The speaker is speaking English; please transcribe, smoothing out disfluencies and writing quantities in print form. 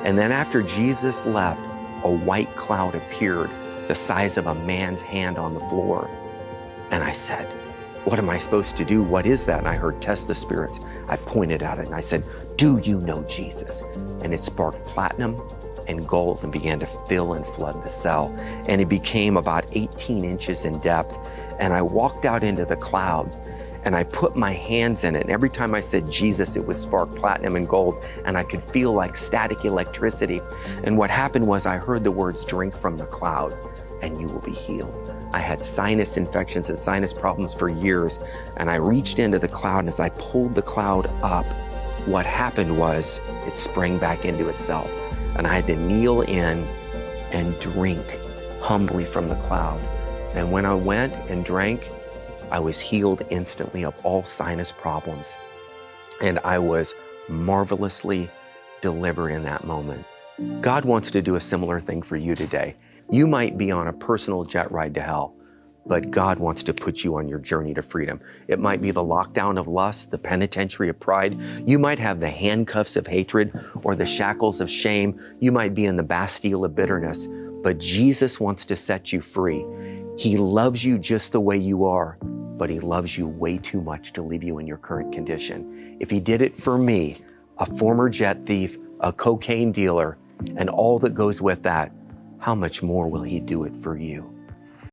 And then after Jesus left, a white cloud appeared the size of a man's hand on the floor. And I said, what am I supposed to do? What is that? And I heard, test the spirits. I pointed at it and I said, do you know Jesus? And it sparked platinum and gold and began to fill and flood the cell. And it became about 18 inches in depth. And I walked out into the cloud and I put my hands in it. And every time I said Jesus, it would spark platinum and gold. And I could feel like static electricity. And what happened was I heard the words, drink from the cloud and you will be healed. I had sinus infections and sinus problems for years. And I reached into the cloud, and as I pulled the cloud up, what happened was it sprang back into itself. And I had to kneel in and drink humbly from the cloud. And when I went and drank, I was healed instantly of all sinus problems. And I was marvelously delivered in that moment. God wants to do a similar thing for you today. You might be on a personal jet ride to hell, but God wants to put you on your journey to freedom. It might be the lockdown of lust, the penitentiary of pride. You might have the handcuffs of hatred or the shackles of shame. You might be in the Bastille of bitterness, but Jesus wants to set you free. He loves you just the way you are, but he loves you way too much to leave you in your current condition. If he did it for me, a former jet thief, a cocaine dealer, and all that goes with that, how much more will he do it for you?